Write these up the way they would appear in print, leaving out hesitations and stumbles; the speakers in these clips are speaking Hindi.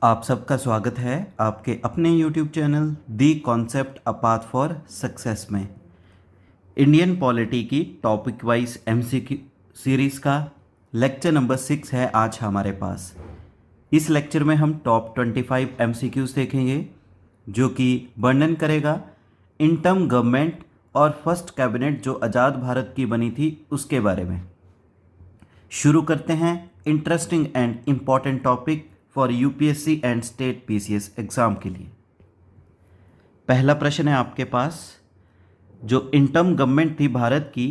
आप सबका स्वागत है आपके अपने YouTube channel the concept a path for success में। इंडियन पॉलिटी की टॉपिक वाइज MCQ सीरीज़ का लेक्चर नंबर 6 है आज हमारे पास। इस लेक्चर में हम टॉप 25 MCQs देखेंगे जो कि वर्णन करेगा इंटर्म गवर्नमेंट और फर्स्ट कैबिनेट जो आज़ाद भारत की बनी थी उसके बारे में। शुरू करते हैं interesting and important topic for UPSC and state PCS exam के लिए। पहला प्रश्न है आपके पास, जो इंटर्म गवर्नमेंट थी भारत की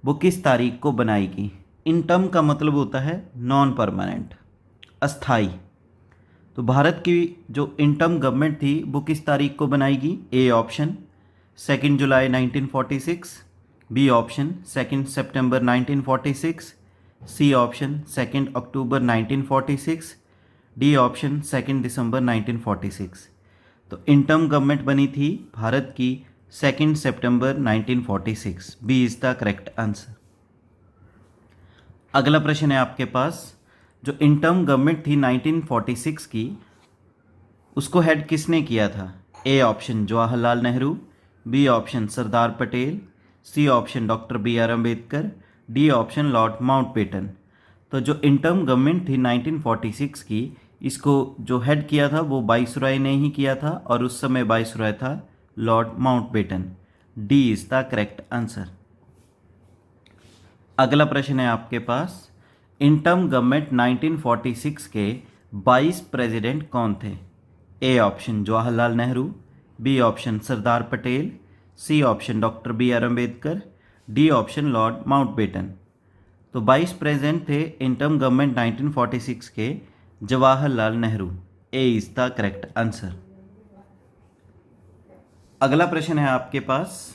वो किस तारीख को बनाई गई। इंटर्म का मतलब होता है नॉन परमानेंट, अस्थाई। तो भारत की जो इंटर्म गवर्नमेंट थी वो किस तारीख को बनाई गई। ए ऑप्शन 2 जुलाई 1946, बी ऑप्शन 2 सितंबर 1946, सी ऑप्शन 2 अक्टूबर 1946, डी ऑप्शन 2 दिसंबर 1946। तो इंटर्म गवर्नमेंट बनी थी भारत की 2 सितंबर 1946। B is the correct answer. अगला प्रश्न है आपके पास, जो इंटर्म गवर्नमेंट थी 1946 की उसको हेड किसने किया था। A option Jawaharlal Nehru, B option Sardar Patel, C option doctor BR Ambedkar, D option Lord Mountbatten. तो जो इंटर्म गवर्नमेंट थी 1946 की, इसको जो हेड किया था वो वाइसरॉय ने ही किया था और उस समय वाइसरॉय था Lord Mountbatten. D is the correct answer. अगला प्रश्न है आपके पास, इंटर्म गवर्नमेंट 1946 के 22 प्रेसिडेंट कौन थे। A option Jawaharlal Nehru, B option Sardar Patel, C option doctor BR Ambedkar, D option Lord Mountbatten. तो 22 प्रेसिडेंट थे इंटर्म गवर्नमेंट 1946 के, Jawaharlal Nehru. A is the correct answer. अगला प्रश्न है आपके पास,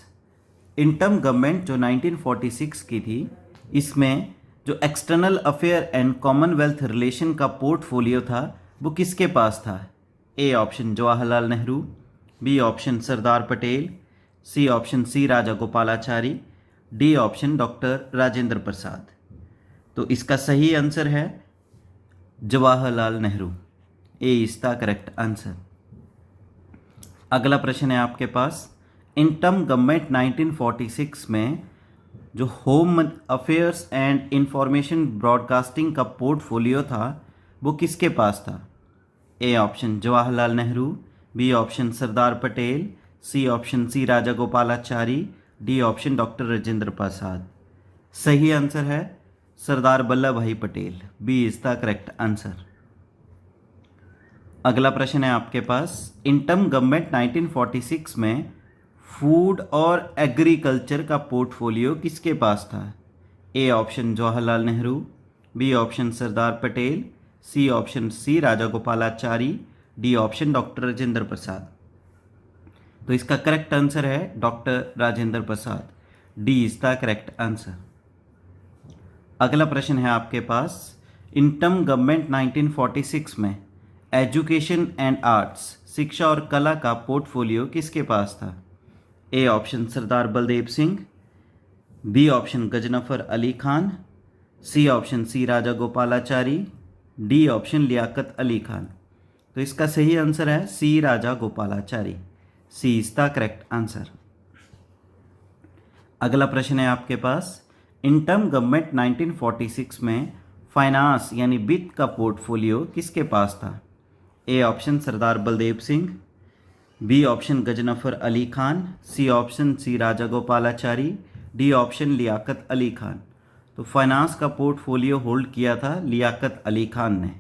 इंटर्म गवर्नमेंट जो 1946 की थी इसमें जो external affair and commonwealth relation का पोर्टफोलियो था वो किसके पास था। A option Jawaharlal Nehru, B option Sardar Patel, C option C Raja Gopalachari, D option doctor Rajendra Prasad. तो इसका सही आंसर है Jawaharlal Nehru. A is the correct answer. अगला प्रश्न है आपके पास, इंटर्म गवर्नमेंट 1946 में जो home affairs and information broadcasting का पोर्टफोलियो था वो किसके पास था। A option Jawaharlal Nehru, B option Sardar Patel, C option C Raja Gopalachari, D option doctor Rajendra Prasad. सही आंसर है Sardar Vallabh Bhai Patel. B is the correct answer. अगला प्रश्न है आपके पास, इंटर्म गवर्नमेंट 1946 में फूड और एग्रीकल्चर का पोर्टफोलियो किसके पास था। A option Jawaharlal Nehru, B option Sardar Patel, C option C Raja Gopalachari, D option doctor Rajendra Prasad. तो इसका करेक्ट आंसर है doctor Rajendra Prasad. D is the correct answer. अगला प्रश्न है आपके पास, इंटर्म गवर्नमेंट 1946 में एजुकेशन एंड आर्ट्स, शिक्षा और कला का पोर्टफोलियो किसके पास था। A option Sardar Baldev Singh, B option Ghazanfar Ali Khan, C option C Raja Gopalachari, D option Liaquat Ali Khan. तो इसका सही आंसर है C Raja Gopalachari. C is the correct answer. अगला प्रश्न है आपके पास, इंटर्म गवर्नमेंट 1946 में फाइनेंस यानी वित्त का पोर्टफोलियो किसके पास था। A option Sardar Baldev Singh, B option Ghazanfar Ali Khan, C option C Raja Gopalachari, D option Liaquat Ali Khan. तो फाइनेंस का पोर्टफोलियो होल्ड किया था लियाकत अली खान ने।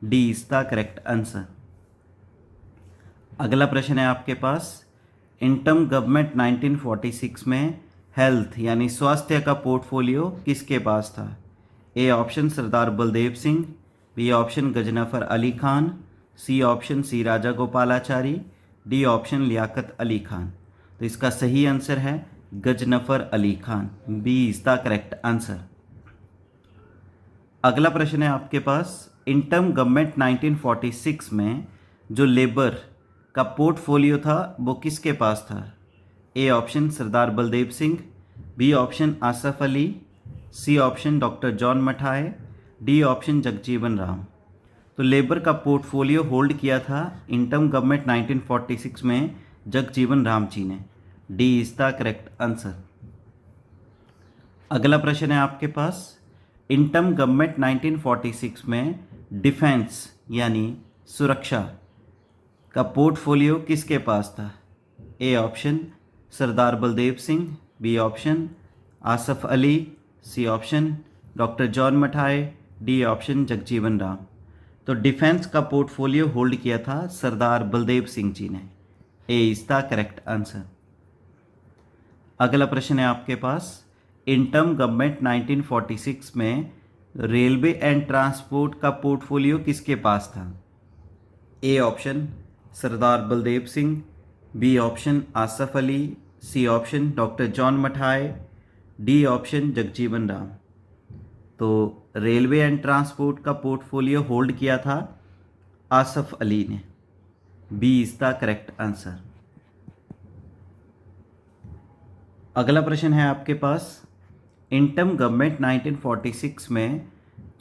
D is the correct answer. अगला प्रश्न है आपके पास, इंटर्म गवर्नमेंट 1946 में हेल्थ यानी स्वास्थ्य का पोर्टफोलियो किसके पास था। A option Sardar Baldev Singh, B option Ghazanfar Ali Khan, C option C Raja Gopalachari, D option Liaquat Ali Khan. तो इसका सही आंसर है Ghazanfar Ali Khan. B is the correct answer. अगला प्रश्न है आपके पास, इंटर्म गवर्नमेंट 1946 में जो लेबर का पोर्टफोलियो था वो किसके पास था। A option Sardar Baldev Singh, B option Asaf Ali, C option doctor John मठाए, D option Jagjivan Ram. तो लेबर का पोर्टफोलियो होल्ड किया था इंटर्म गवर्नमेंट 1946 में जगजीवन राम जी ने। D is the correct answer. अगला प्रश्न है आपके पास, इंटर्म गवर्नमेंट 1946 में डिफेंस यानी सुरक्षा का पोर्टफोलियो किसके पास था? A option Sardar Baldev Singh, B option Asaf Ali, C option doctor John मठाए, D option Jagjivan Ram. तो डिफेंस का पोर्टफोलियो होल्ड किया था सरदार बलदेव सिंह जी ने। A is the correct answer. अगला प्रश्न है आपके पास, इंटर्म गवर्नमेंट 1946 में रेलवे एंड ट्रांसपोर्ट का पोर्टफोलियो किसके पास था? A option Sardar Baldev Singh, B option Asaf Ali, C option doctor John मठाए, D option Jagjivan Ram. तो रेलवे एंड ट्रांसपोर्ट का पोर्टफोलियो होल्ड किया था आसफ अली ने। B is the correct answer. अगला प्रश्न है आपके पास, इंटर्म गवर्नमेंट 1946 में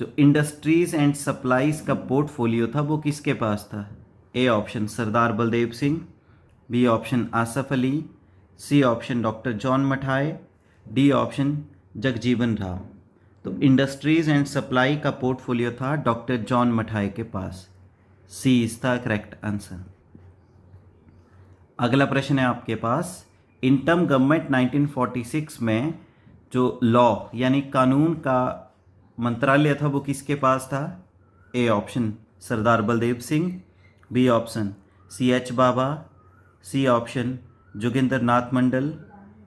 जो इंडस्ट्रीज एंड सप्लाईज का पोर्टफोलियो था वो किसके पास था? A option Sardar Baldev Singh, B option Asaf Ali, C option doctor John मठाए, D option Jagjivan Ram. तो इंडस्ट्रीज एंड सप्लाई का पोर्टफोलियो था डॉक्टर जॉन मठाए के पास। C is the correct answer. अगला प्रश्न है आपके पास, इंटर्म गवर्नमेंट 1946 में जो लॉ यानी कानून का मंत्रालय था वो किसके पास था? A option Sardar Baldev Singh, B option CH Bhabha, C option Jogendra Nath Mandal,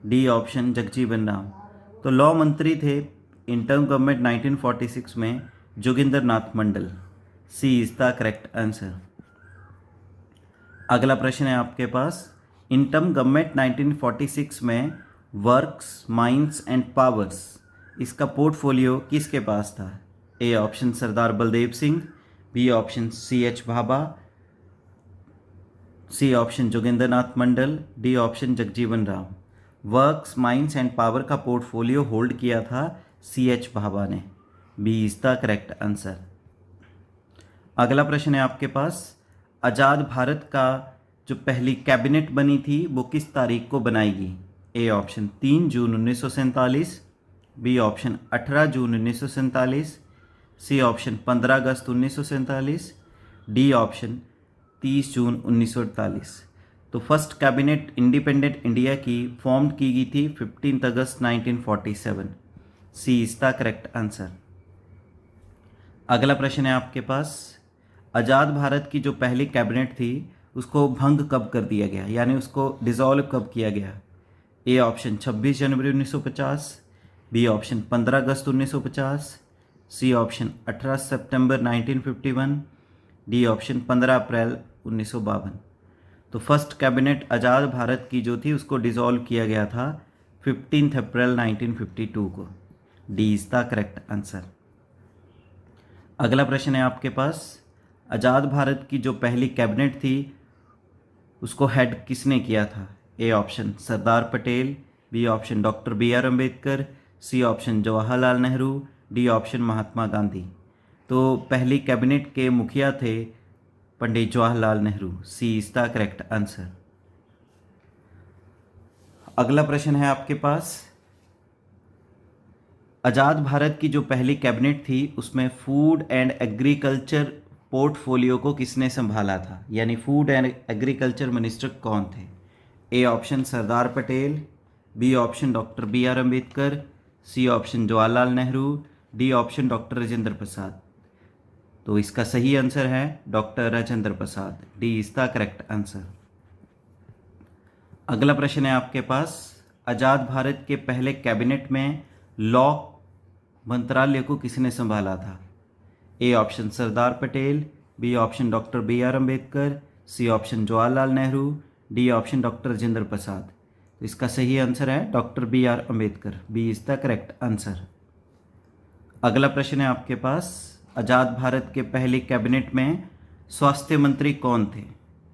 D option Jagjivan Ram. तो लॉ मंत्री थे इंटर्म गवर्नमेंट 1946 में Jogendra Nath Mandal. C is the correct answer. अगला प्रश्न है आपके पास, इंटर्म गवर्नमेंट 1946 में वर्क्स, माइंस एंड पावर्स इसका पोर्टफोलियो किसके पास था? A option Sardar Baldev Singh, B option CH Bhabha, C option Jogendra Nath Mandal, D option Jagjivan Ram. Works, mines and power का पोर्टफोलियो होल्ड किया था CH भाभा ने। B is the correct answer. अगला प्रश्न है आपके पास, आज़ाद भारत का जो पहली कैबिनेट बनी थी वो किस तारीख को बनाएगी? ए ऑप्शन 3 जून 1947, बी ऑप्शन 18 जून 1947, सी ऑप्शन 15 अगस्त 1947, डी ऑप्शन 30 जून 1948। तो फर्स्ट कैबिनेट इंडिपेंडेंट इंडिया की फॉर्म की गई थी 15 अगस्त 1947। C is the correct answer. अगला प्रश्न है आपके पास, आज़ाद भारत की जो पहली कैबिनेट थी उसको भंग कब कर दिया गया, यानी उसको डिसॉल्व कब किया गया? ए ऑप्शन 26 जनवरी 1950, बी ऑप्शन 15 अगस्त 1950, सी ऑप्शन 18 सितंबर 1951, डी ऑप्शन 15 अप्रैल 1952। तो फर्स्ट कैबिनेट आज़ाद भारत की जो थी उसको डिसॉल्व किया गया था 15 अप्रैल 1952 को। D is the correct answer. अगला प्रश्न है आपके पास, आज़ाद भारत की जो पहली कैबिनेट थी उसको हेड किसने किया था? A option Sardar Patel, B option doctor BR Ambedkar, C option Jawaharlal Nehru, D option Mahatma Gandhi. तो पहली कैबिनेट के मुखिया थे Pandit Jawaharlal Nehru. C is the correct answer. अगला प्रश्न है आपके पास, आज़ाद भारत की जो पहली कैबिनेट थी उसमें फूड एंड एग्रीकल्चर पोर्टफोलियो को किसने संभाला था, यानी फूड एंड एग्रीकल्चर मिनिस्टर कौन थे? A option Sardar Patel, B option doctor BR Ambedkar, C option Jawaharlal Nehru, D option doctor Rajendra Prasad. तो इसका सही आंसर है doctor Rajendra Prasad. D is the correct answer. अगला प्रश्न है आपके पास, आज़ाद भारत के पहले कैबिनेट में लॉ मंत्रालय को किसने संभाला था? A option Sardar Patel, B option doctor BR Ambedkar, C option Jawaharlal Nehru, D option doctor Rajendra Prasad. तो इसका सही आंसर है doctor BR Ambedkar. B is the correct answer. अगला प्रश्न है आपके पास, आज़ाद भारत के पहले कैबिनेट में स्वास्थ्य मंत्री कौन थे?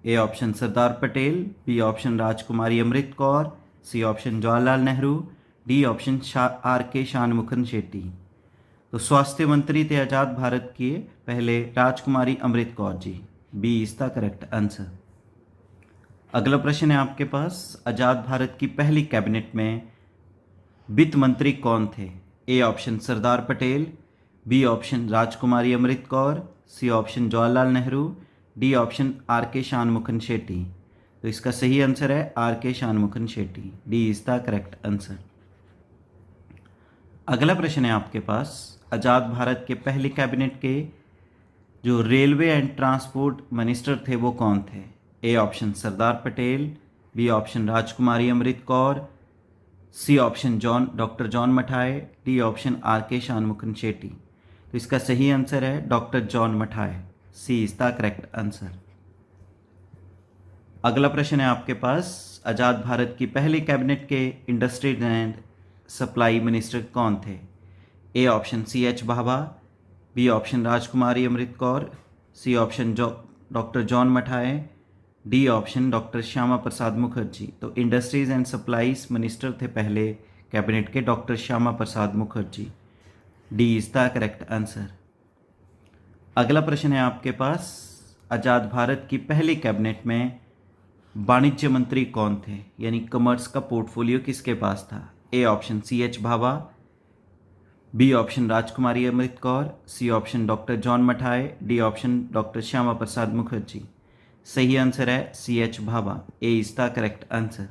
A option Sardar Patel, B option Rajkumari Amrit Kaur, C option Jawaharlal Nehru, D option RK Shanmukham Shetty. तो स्वास्थ्य मंत्री थे आज़ाद भारत के पहले Rajkumari Amrit Kaur ji. B is the correct answer. अगला प्रश्न है आपके पास, आज़ाद भारत की पहली कैबिनेट में वित्त मंत्री कौन थे? A option Sardar Patel, B option Rajkumari Amrit Kaur, C option Jawaharlal Nehru, D option R K Shanmukham Shetty. तो इसका सही आंसर है R K Shanmukham Shetty. D is the correct answer. अगला प्रश्न है आपके पास, आज़ाद भारत के पहले कैबिनेट के जो रेलवे एंड ट्रांसपोर्ट मिनिस्टर थे वो कौन थे? A option Sardar Patel, B option Rajkumari Amrit Kaur, C option doctor John मठाए, D option R K Shanmukham Shetty. तो इसका सही आंसर है doctor John Matthai. C is the correct answer. अगला प्रश्न है आपके पास, आज़ाद भारत की पहली कैबिनेट के इंडस्ट्री एंड सप्लाई मिनिस्टर कौन थे? A option C H Bhabha, B option Rajkumari Amrit Kaur, C option doctor John मठाए, D option doctor Shyama Prasad Mukherjee. तो इंडस्ट्रीज एंड सप्लाईज मिनिस्टर थे पहले कैबिनेट के doctor Shyama Prasad Mukherjee. D is the correct answer. अगला प्रश्न है आपके पास, आज़ाद भारत की पहली कैबिनेट में वाणिज्य मंत्री कौन थे, यानी कॉमर्स का पोर्टफोलियो किसके पास था? A option C H Bhabha, B option Rajkumari Amrit Kaur, C option doctor John मठाए, D option doctor Shyama Prasad Mukherjee. सही आंसर है C H Bhabha. A is the correct answer.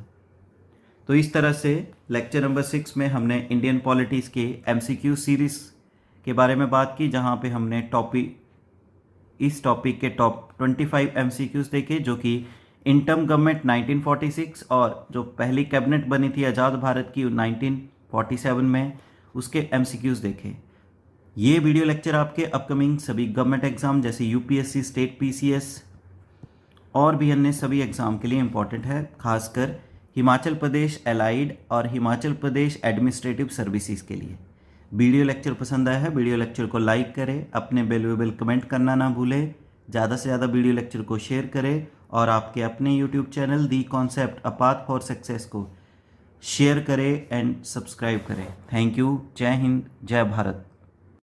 तो इस तरह से लेक्चर नंबर 6 में हमने इंडियन पॉलिटिक्स के एमसीक्यू सीरीज के बारे में बात की, जहां पे हमने इस टॉपिक के टॉप 25 एमसीक्यूज देखे, जो कि इंटर्म गवर्नमेंट 1946 और जो पहली कैबिनेट बनी थी आज़ाद भारत की 1947 में, उसके एमसीक्यूज देखे। ये वीडियो लेक्चर आपके अपकमिंग सभी गवर्नमेंट एग्जाम जैसे यूपीएससी, स्टेट पीसीएस और भी अन्य सभी एग्ज़ाम के लिए इम्पॉर्टेंट है, खासकर हिमाचल प्रदेश एलाइड और हिमाचल प्रदेश एडमिनिस्ट्रेटिव सर्विसेज के लिए। वीडियो लेक्चर पसंद आया है, वीडियो लेक्चर को लाइक करें, अपने वैल्यूएबल कमेंट करना ना भूलें, ज़्यादा से ज़्यादा वीडियो लेक्चर को शेयर करें और आपके अपने YouTube channel the concept a path for success को शेयर करें एंड सब्सक्राइब करें। Thank you. जय हिंद, जय भारत।